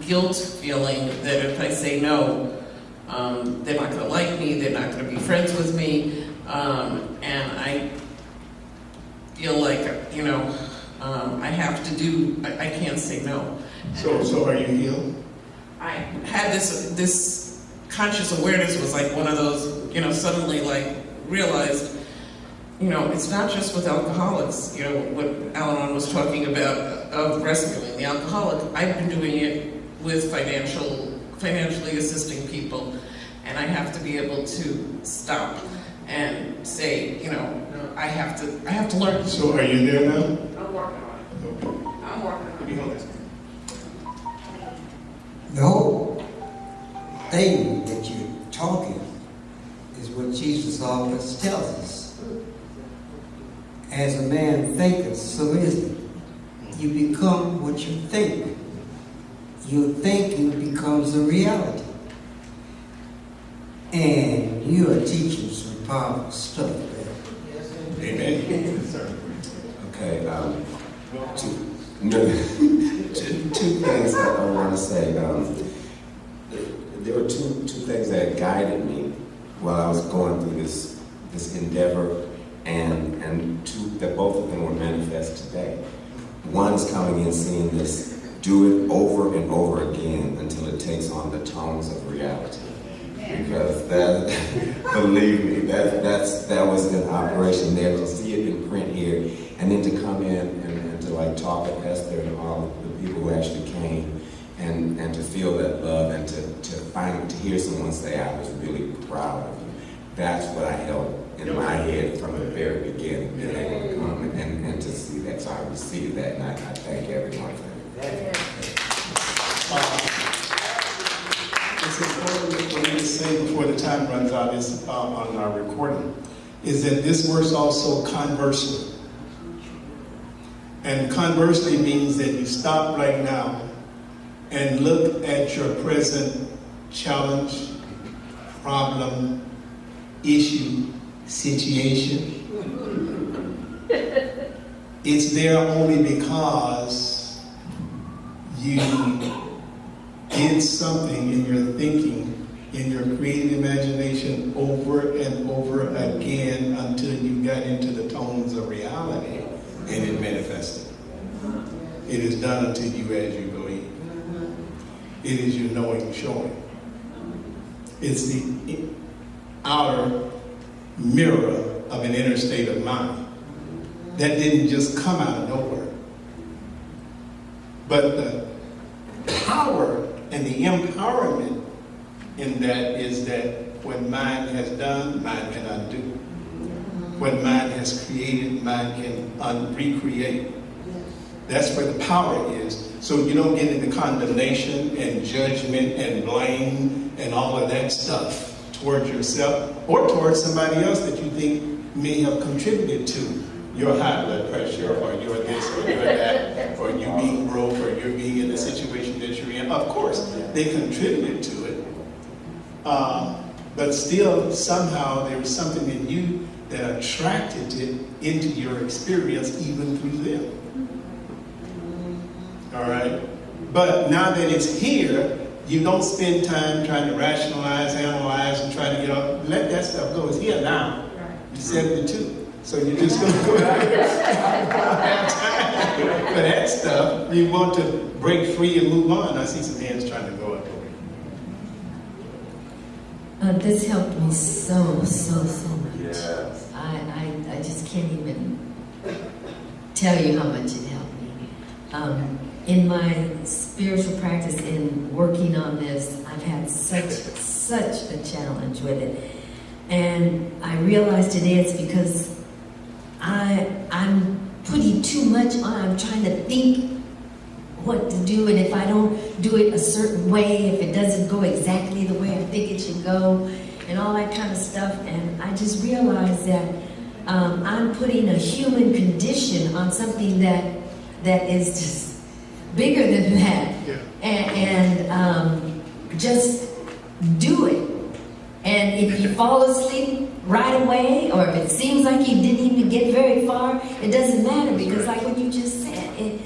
guilt feeling that if I say no, they're not going to like me, they're not going to be friends with me, and I feel like, I have to do, I can't say no.
So are you healed?
I had this conscious awareness was like one of those, suddenly like realized, it's not just with alcoholics, what Al-Anon was talking about of rescuing the alcoholic. I've been doing it with financially assisting people, and I have to be able to stop and say, you know, I have to learn.
So are you there now?
I'm working on it.
Okay.
I'm working on
Let me hold this.
The whole thing that you're talking is what Jesus always tells us. As a man thinketh, so is he. You become what you think. Your thinking becomes a reality. And you are teaching some powerful stuff there.
Amen.
Okay, two things that I want to say. There were two things that guided me while I was going through this endeavor, and two that both of them were manifest today. One's coming in seeing this, do it over and over again until it takes on the tones of reality. Because that, believe me, that was in operation there, to see it in print here, and then to come in and to like talk with Esther and all the people who actually came, and to feel that love, and to hear someone say, I was really proud of you. That's what I held in my head from the very beginning, being able to come and to see that. So I received that, and I thank everyone for that.
It's important for me to say before the time runs out is on our recording, is that this works also conversely. And conversely means that you stop right now and look at your present challenge, problem, issue, situation. It's there only because you did something in your thinking, in your creative imagination over and over again until you got into the tones of reality and it manifested. It is done unto you as you believe. It is your knowing showing. It's the outer mirror of an inner state of mind that didn't just come out of nowhere. But the power and the empowerment in that is that what mind has done, mind can undo. What mind has created, mind can recreate. That's where the power is. So you don't get into condemnation and judgment and blame and all of that stuff towards yourself or towards somebody else that you think may have contributed to your high blood pressure, or your this, or your that, or you being broke, or you're being in the situation that you're in. Of course, they contributed to it. But still, somehow, there was something in you that attracted it into your experience, even through them. All right? But now that it's here, you don't spend time trying to rationalize, analyze, and try to get off. Let that stuff go. It's here now. You're 72. So you're just going to go out here and have time for that stuff. You want to break free and move on. I see some hands trying to go up.
This helped me so much.
Yes.
I just can't even tell you how much it helped me. In my spiritual practice, in working on this, I've had such a challenge with it. And I realized today it's because I'm putting too much on. I'm trying to think what to do, and if I don't do it a certain way, if it doesn't go exactly the way I think it should go, and all that kind of stuff. And I just realized that I'm putting a human condition on something that is just bigger than that.
Yeah.
And just do it. And if you fall asleep right away, or if it seems like you didn't even get very far, it doesn't matter, because like what you just said,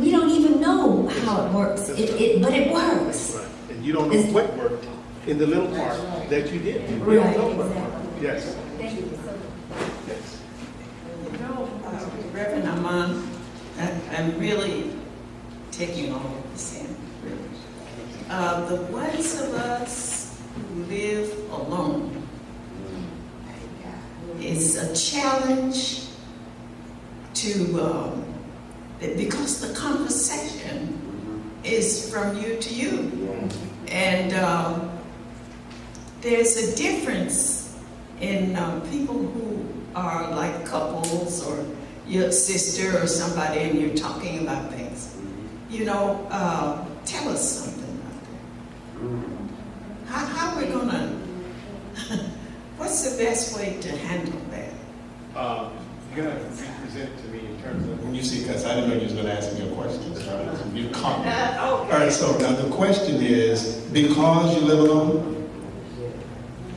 we don't even know how it works, but it works.
Right. And you don't know what worked in the little part that you did. You don't
Right,
know what
exactly.
worked. Yes.
Thank you so much.
Yes.
Reverend Armand, I'm really taking all of this in. The ones of us who live alone, it's a challenge to, because the conversation is from you to you. And there's a difference in people who are like couples or your sister or somebody and you're talking about things. You know, tell us something about that. How are we gonna, what's the best way to handle that?
You're gonna present it to me in terms of, when you see, because I didn't know you was gonna ask me a question, so you caught me. All right, so now the question is, because you live alone?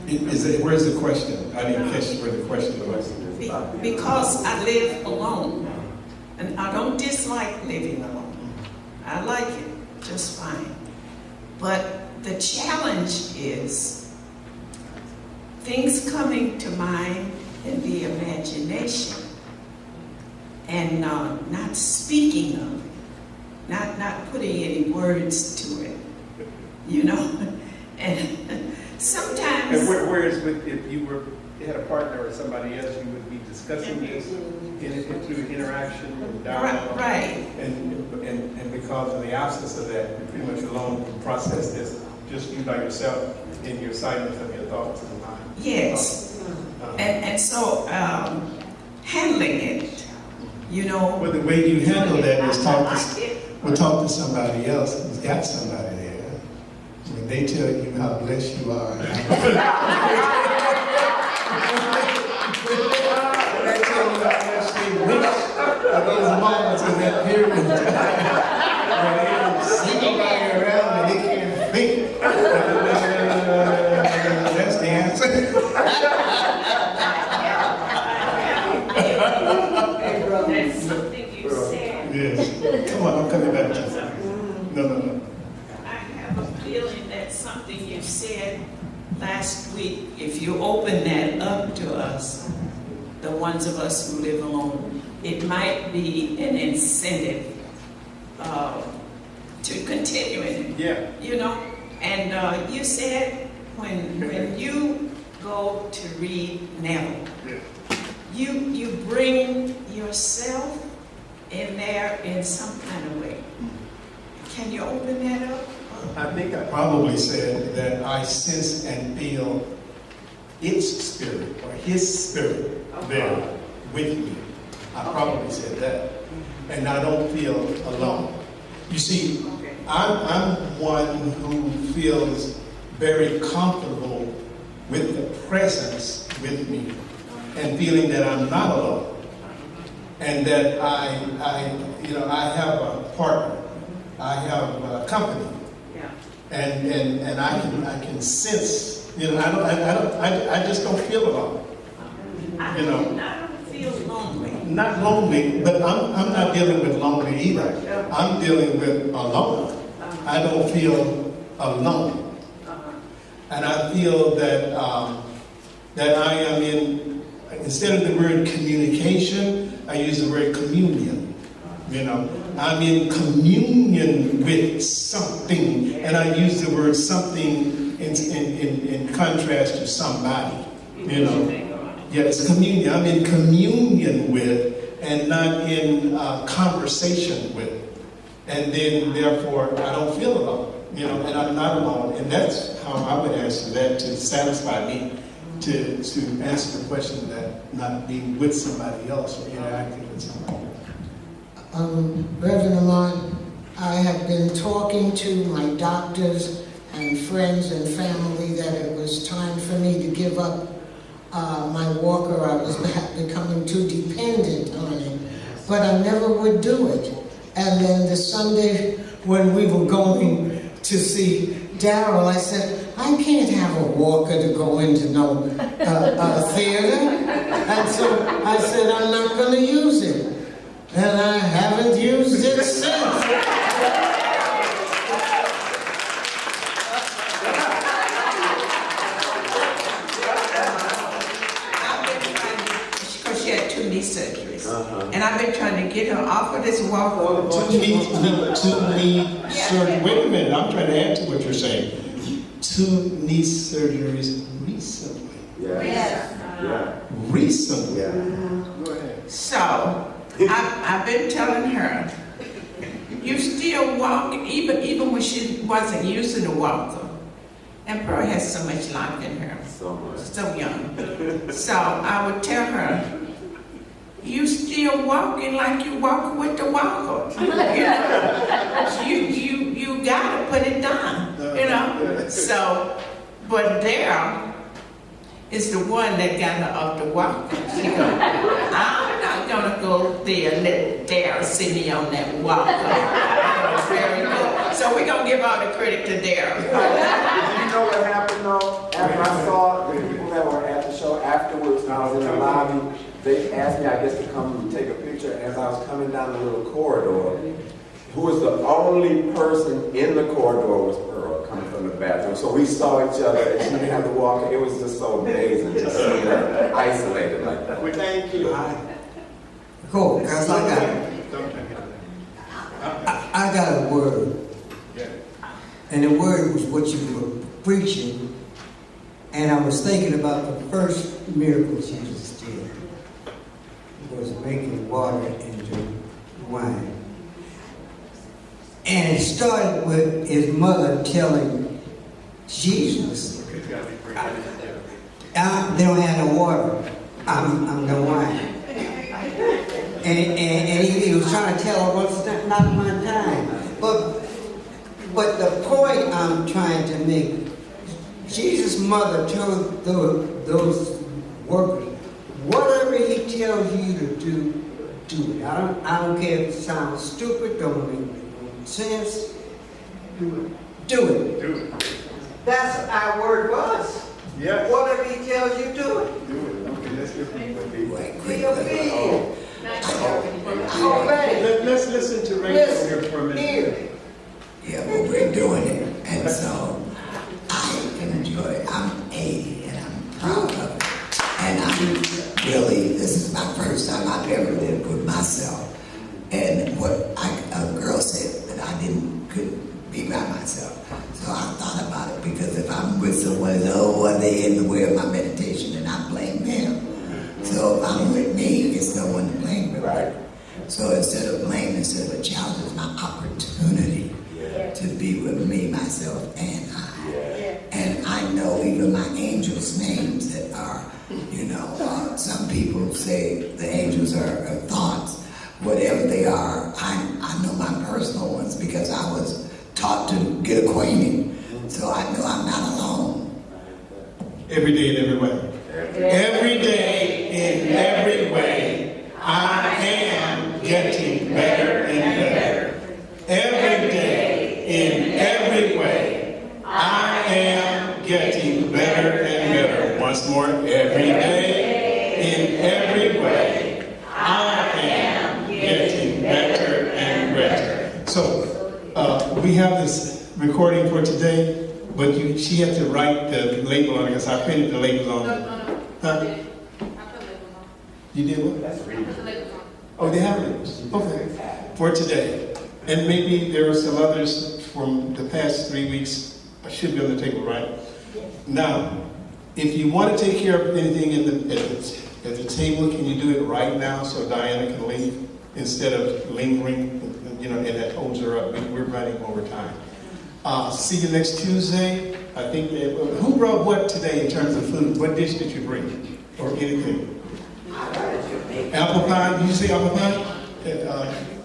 Where's the question? I didn't catch where the question was.
Because I live alone, and I don't dislike living alone. I like it just fine. But the challenge is things coming to mind in the imagination and not speaking of it, not putting any words to it, you know. And sometimes.
And whereas if you had a partner or somebody else, you would be discussing this through interaction and dialogue.
Right.
And because of the absence of that, you're pretty much alone to process this, just you by yourself in your silence of your thoughts and mind.
Yes. And so handling it, you know.
Well, the way you handle that is talk to somebody else who's got somebody there. When they tell you how blessed you are. They tell you how much they wish for those moments in that period of time when they don't see nobody around and they can't think. That's the answer.
That's something you said.
Yes. Come on, I'm coming back to you. No.
I have a feeling that something you said last week, if you open that up to us, the ones of us who live alone, it might be an incentive to continue it.
Yeah.
You know, and you said when you go to read Neville, you bring yourself in there in some kind of way. Can you open that up?
I think I probably said that I sense and feel its spirit or his spirit there with me. I probably said that. And I don't feel alone. You see, I'm one who feels very comfortable with the presence with me and feeling that I'm not alone. And that I have a partner. I have a company. And I can sense, I just don't feel alone.
I don't feel lonely.
Not lonely, but I'm not dealing with lonely either. I'm dealing with alone. I don't feel alone. And I feel that that I am in, instead of the word communication, I use the word communion. I'm in communion with something, and I use the word something in contrast to somebody. Yes, communion. I'm in communion with, and not in conversation with. And then, therefore, I don't feel alone. And I'm not alone. And that's how I would answer that to satisfy me, to answer the question that not being with somebody else or interacting with somebody else.
Reverend Amon, I have been talking to my doctors and friends and family that it was time for me to give up my walker. I was becoming too dependent on it, but I never would do it. And then the Sunday when we were going to see Daryl, I said, I can't have a walker to go into no theater. And so I said, I'm not going to use it. And I haven't used it since.
Because she had 2 knee surgeries. And I've been trying to get her off of this walker.
2 knee surgery. Wait a minute, I'm trying to add to what you're saying. 2 knee surgeries recently.
Yeah.
Recently.
Yeah.
Go ahead.
So I've been telling her, you still walk, even when she wasn't using a walker, And Pearl has so much life in her,
So much.
so young. So I would tell her, you still walking like you walk with the walker. You know, you gotta put it down, you know. So, but Daryl is the one that got her off the walker. She go, I'm not gonna go there and let Daryl see me on that walker. Very good. So we're gonna give all the credit to Daryl.
You know what happened though? After I saw the people that were at the show afterwards, when I was in the lobby, they asked me, I guess, to come and take a picture. And as I was coming down the little corridor, who was the only person in the corridor was Pearl coming from the bathroom. So we saw each other, and she didn't have to walk. It was just so amazing to see her isolated like that.
We thank you.
Cool, because I got a word. And the word was what you were preaching. And I was thinking about the first miracle Jesus did. Was making water into wine. And it started with his mother telling Jesus, they don't have no water. I'm no wine. And he was trying to tell her, well, it's not my time. But the point I'm trying to make, Jesus' mother told those workers, whatever he tells you to do, do it. I don't care if it sounds stupid, don't make sense. Do it. Do it.
Do it.
That's our word was.
Yes.
Whatever he tells you, do it.
Do it. Okay, let's hear from you. Let's listen to Rachel here for a minute.
Yeah, but we're doing it. And so I enjoy it. I'm 80 and I'm proud of it. And this is my first time I've ever lived with myself. And what a girl said that I couldn't be by myself. So I thought about it, because if I'm with someone, are they in the way of my meditation? And I blame them. So if I'm with me, it's no one to blame but right. So instead of blame, instead of a challenge, it's my opportunity to be with me, myself, and I. And I know even my angels' names that are, some people say the angels are thoughts. Whatever they are, I know my personal ones because I was taught to get acquainted. So I know I'm not alone.
Every day in every way. Every day in every way, I am getting better and better. Every day in every way, I am getting better and better. Once more, every day in every way, I am getting better and better. So, we have this recording for today, but she had to write the label on it because I printed the label on it. Huh? You did what? Oh, they have labels. Okay. For today. And maybe there are some others from the past 3 weeks. I should be on the table, right? Now, if you want to take care of anything at the table, can you do it right now so Diana can leave instead of lingering, and that holds her up. We're running over time. See you next Tuesday. I think who brought what today in terms of food? What dish did you bring? Or anything? Apple pie? Did you say apple pie?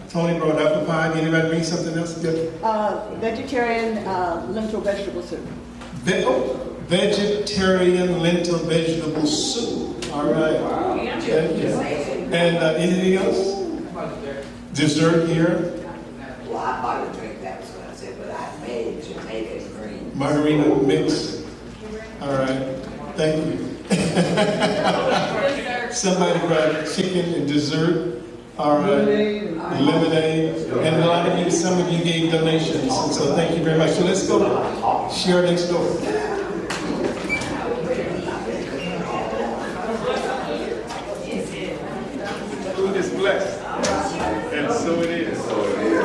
Tony brought apple pie. Anybody bring something else? Good?
Vegetarian lentil vegetable soup.
Vegetarian lentil vegetable soup. All right. Wow. And anything else? Dessert here?
Well, I bought a drink, that was what I said, but I made Jamaican green.
Margarita mix. All right. Thank you. Somebody brought chicken and dessert. All right. Lemonade. And some of you gave donations. And so thank you very much. So let's go share next door. Food is blessed. And so it is. So it is.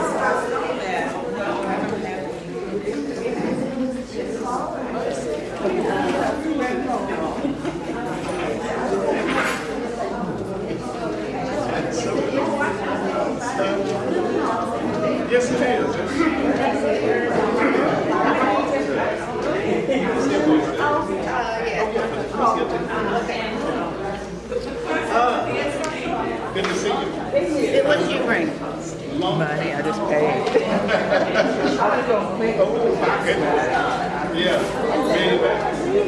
Yes, it is.
What did you bring?
Money, I just paid.
Oh, my goodness. Yeah. Good.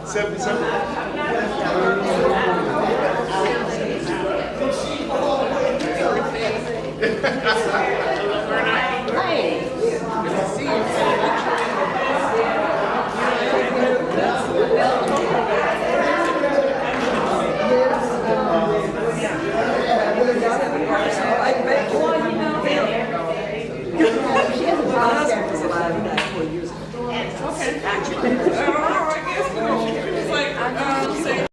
77.